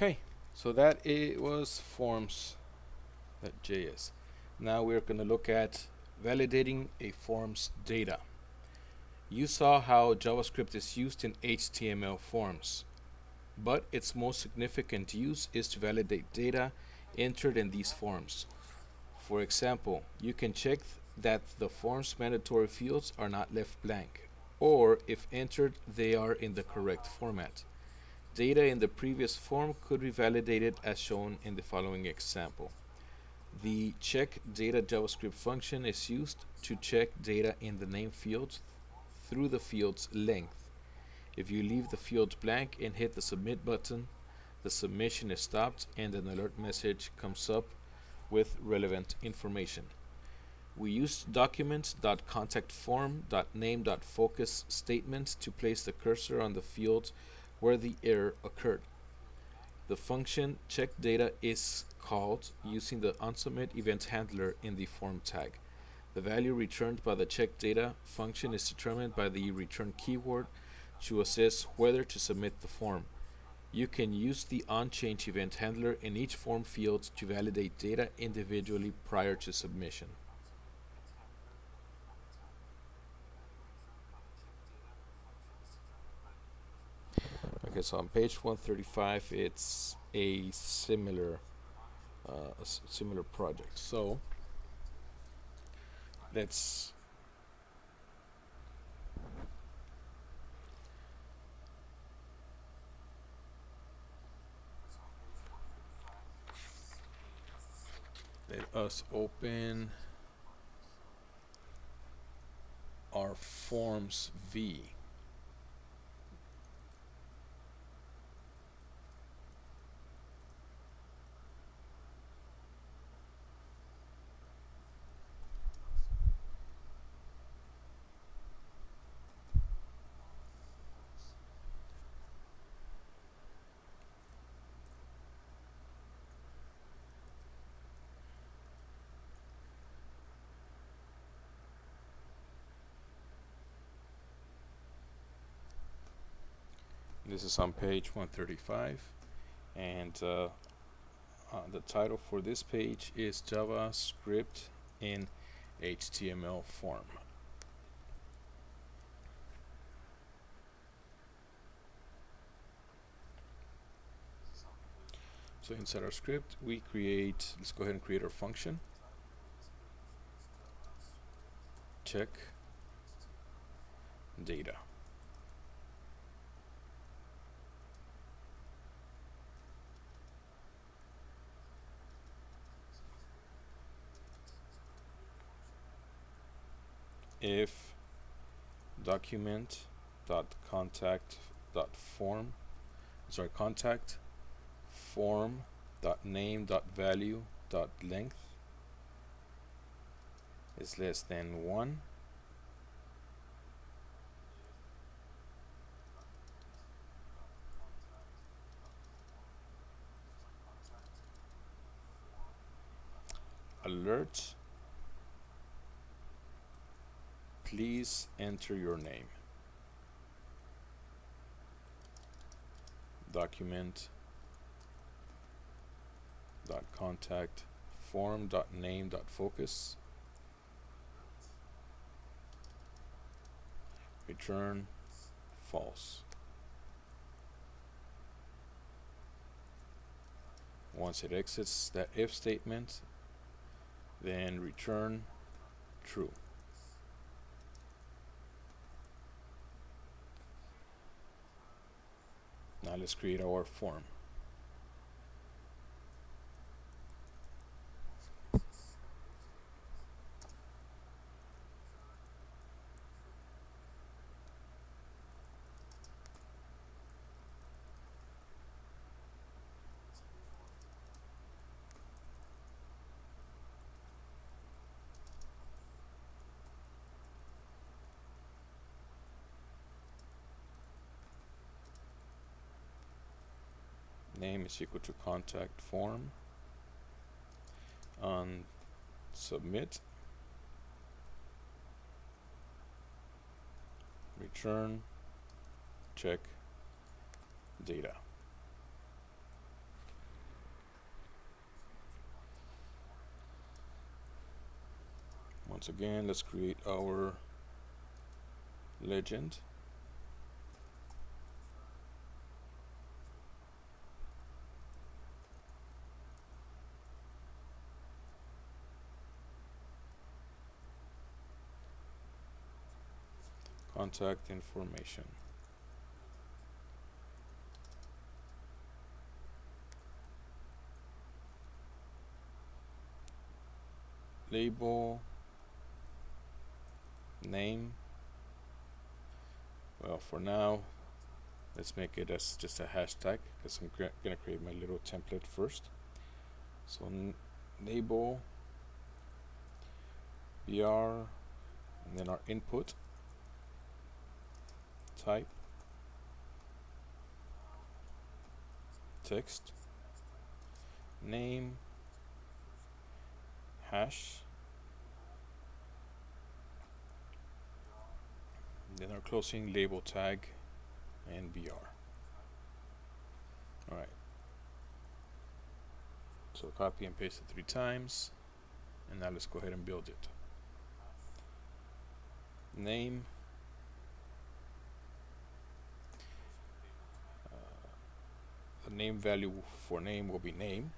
Okay, so that it was forms.js. Now we're going to look at validating a form's data. You saw how JavaScript is used in HTML forms, but its most significant use is to validate data entered in these forms. For example, you can check that the form's mandatory fields are not left blank, or if entered, they are in the correct format. Data in the previous form could be validated as shown in the following example. The check data JavaScript function is used to check data in the name field through the field's length. If you leave the field blank and hit the submit button, the submission is stopped and an alert message comes up with relevant information. We used document.contactForm.name.focus statement to place the cursor on the field where the error occurred. The function checkData is called using the onSubmit event handler in the form tag. The value returned by the checkData function is determined by the return keyword to assess whether to submit the form. You can use the onChange event handler in each form field to validate data individually prior to submission. Okay, so on page 135, it's a similar project. So let's let us open our forms V. This is on page 135, and the title for this page is JavaScript in HTML form. So inside our script, let's go ahead and create our function. Check data. If contact form.name.value.length is less than 1, alert, please enter your name. Document.contact form.name.focus, return false. Once it exits that if statement, then return true. Now let's create our form. Name is equal to contact form. On submit, return check data. Once again, let's create our legend. Contact information. Label, name. Well, for now, let's make it as just a hashtag because I'm gonna create my little template first. So label, br, and then our input type, text, name, hash, then our closing label tag and br. Alright, so copy and paste it 3 times, and now let's go ahead and build it. Name, the name value for name will be name,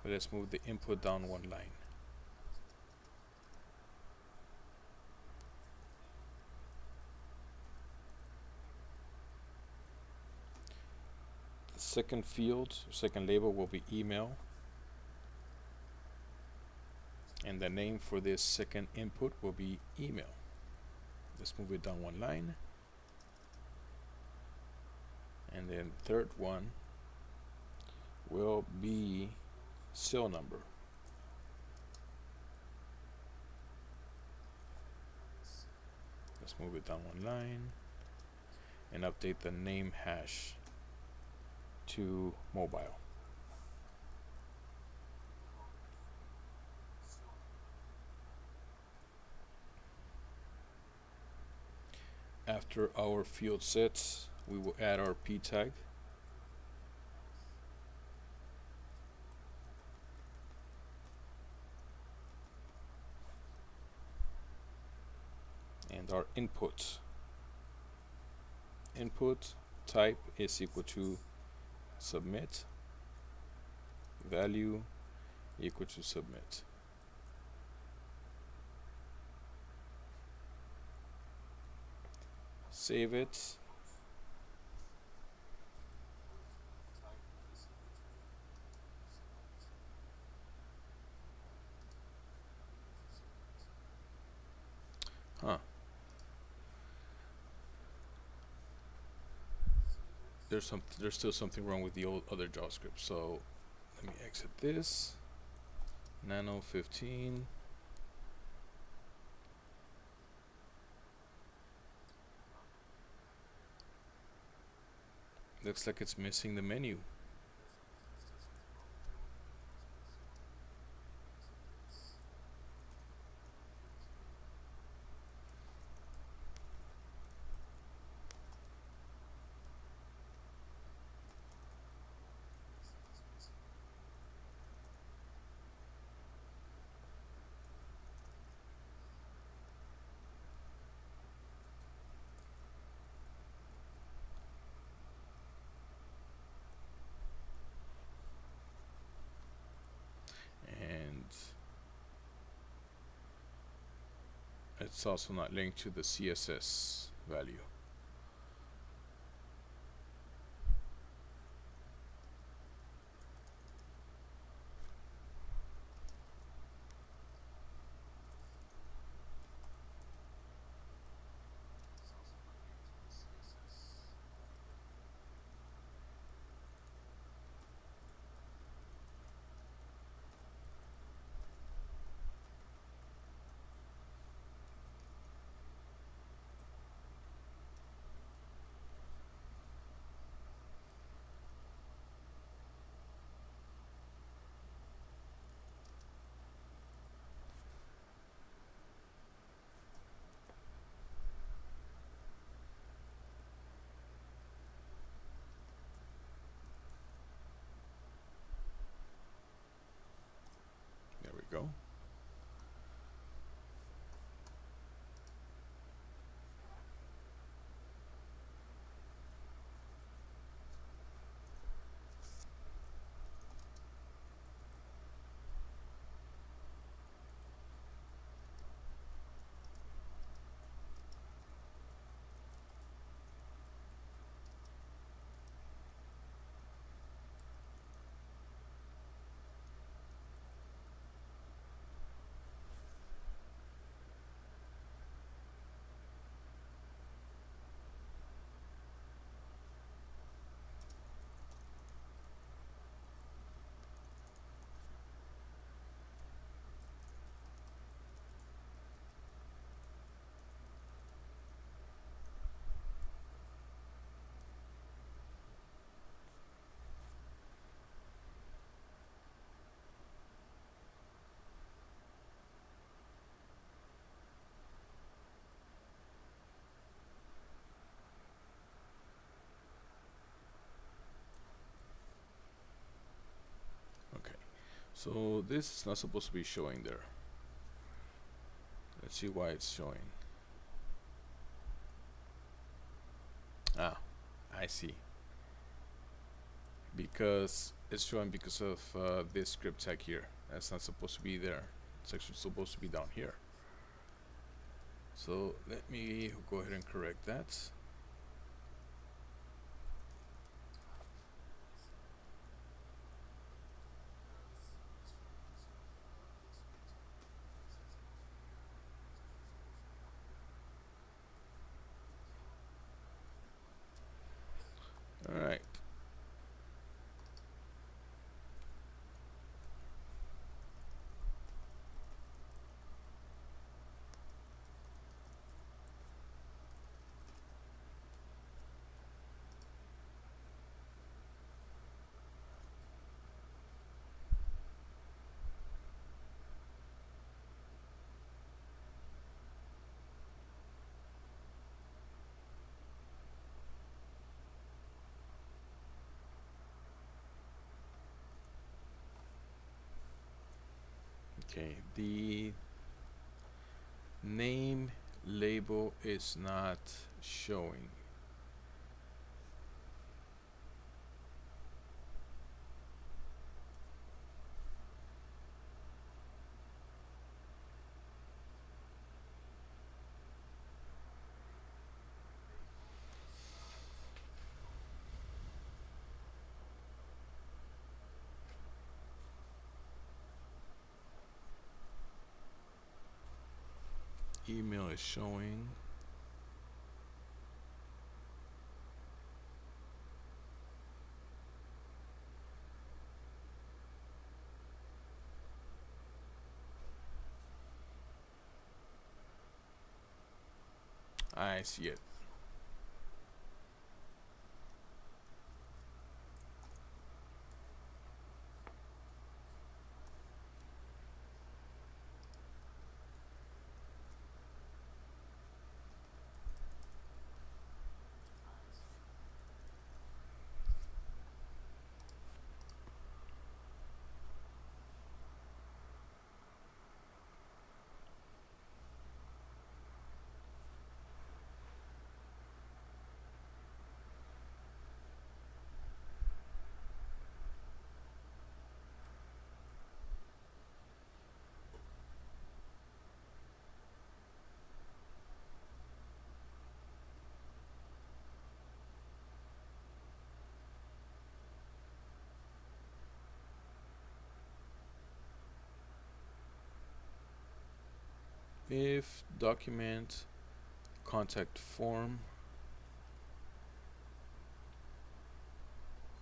but let's move the input down 1 line. The second field, second label will be email, and the name for this second input will be email. Let's move it down 1 line. And then third one will be cell number. Let's move it down 1 line and update the name hash to mobile. After our field sets, we will add our p tag. And our input type is equal to submit, value equal to submit. Save it. There's still something wrong with the old other JavaScript. So let me exit this. Nano 15. Looks like it's missing the menu. And it's also not linked to the CSS value. So this is not supposed to be showing there. Let's see why it's showing. Ah, I see. Because it's showing because of this script tag here. That's not supposed to be there. It's actually supposed to be down here. So let me go ahead and correct that. All right. Okay, the name label is not showing. Email is showing. I see it. If document contact form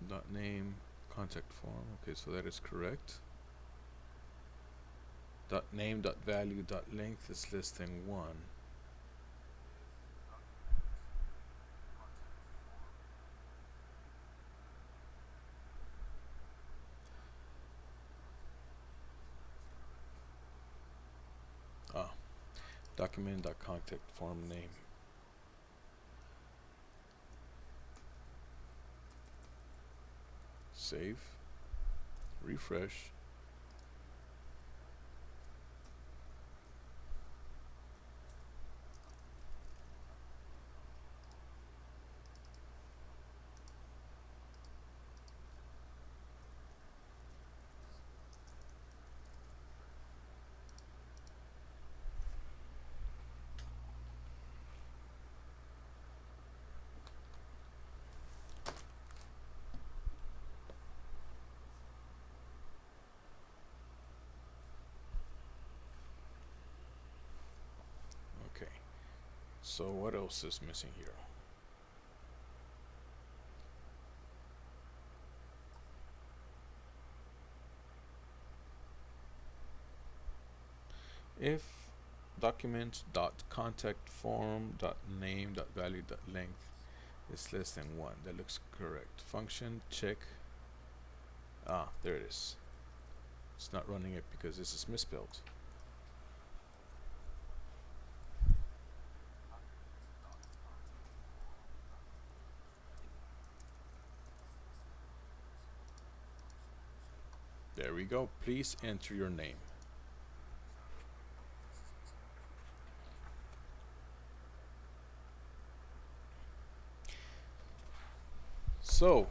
dot name contact form, okay, so that is correct. Dot name dot value dot length is less than 1. Ah, document dot contact form name. Save, refresh. Okay, so what else is missing here? If document dot contact form dot name dot value dot length is less than 1, that looks correct. Function check. Ah, there it is. It's not running it because this is misspelled. There we go. Please enter your name. So,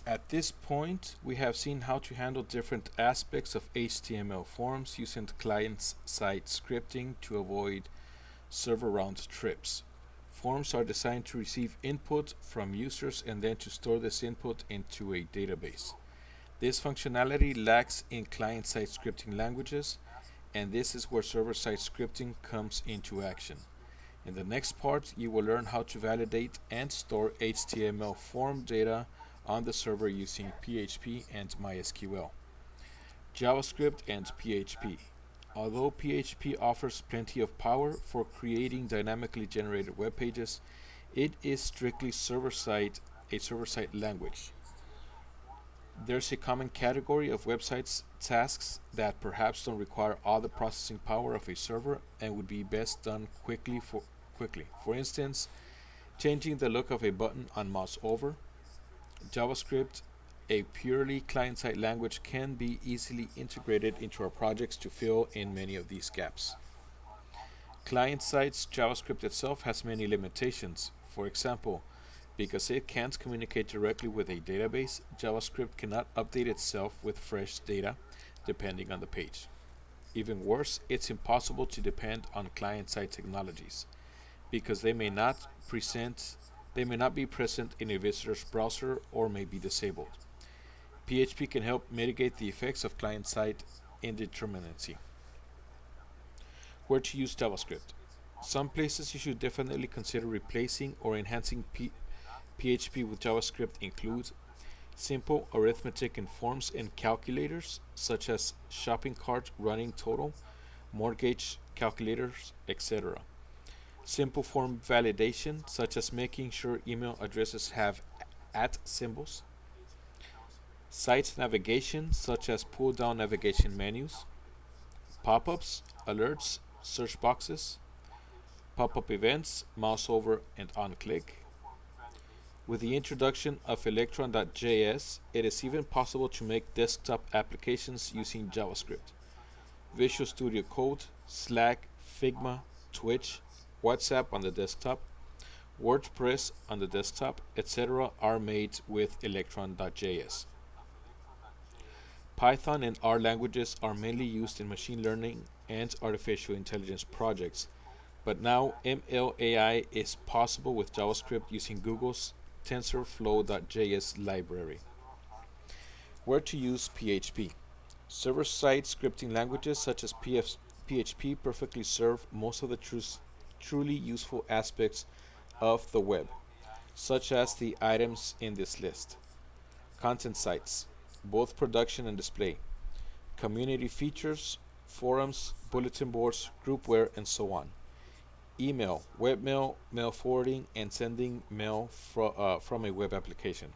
at this point, we have seen how to handle different aspects of HTML forms using client-side scripting to avoid server round trips. Forms are designed to receive input from users and then to store this input into a database. This functionality lacks in client-side scripting languages, and this is where server-side scripting comes into action. In the next part, you will learn how to validate and store HTML form data on the server using PHP and MySQL. JavaScript and PHP. Although PHP offers plenty of power for creating dynamically generated web pages, it is strictly a server-side language. There's a common category of websites tasks that perhaps don't require all the processing power of a server and would be best done quickly. For instance, changing the look of a button on mouse over. JavaScript, a purely client-side language, can be easily integrated into our projects to fill in many of these gaps. Client-side JavaScript itself has many limitations. For example, because it can't communicate directly with a database, JavaScript cannot update itself with fresh data depending on the page. Even worse, it's impossible to depend on client-side technologies because they may not be present in a visitor's browser or may be disabled. PHP can help mitigate the effects of client-side indeterminacy. Where to use JavaScript? Some places you should definitely consider replacing or enhancing PHP with JavaScript include simple arithmetic in forms and calculators, such as shopping cart running total, mortgage calculators, etc. Simple form validation, such as making sure email addresses have @ symbols. Site navigation, such as pull-down navigation menus. Pop-ups, alerts, search boxes. Pop-up events, mouse over and on-click. With the introduction of Electron.js, it is even possible to make desktop applications using JavaScript. Visual Studio Code, Slack, Figma, Twitch, WhatsApp on the desktop, WordPress on the desktop, etc. are made with Electron.js. Python and R languages are mainly used in machine learning and artificial intelligence projects, but now MLAI is possible with JavaScript using Google's TensorFlow.js library. Where to use PHP? Server-side scripting languages such as PHP perfectly serve most of the truly useful aspects of the web, such as the items in this list. Content sites, both production and display. Community features, forums, bulletin boards, groupware, and so on. Email, webmail, mail forwarding, and sending mail from a web application.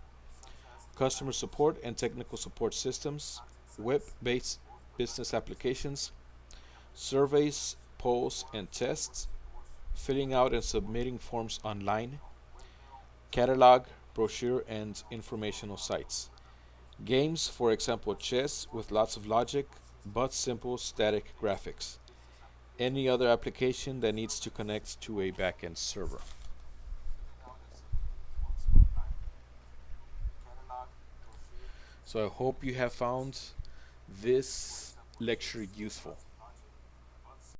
Customer support and technical support systems, web-based business applications, surveys, polls, and tests, filling out and submitting forms online, catalog, brochure, and informational sites. Games, for example chess with lots of logic, but simple static graphics. Any other application that needs to connect to a backend server. So I hope you have found this lecture useful.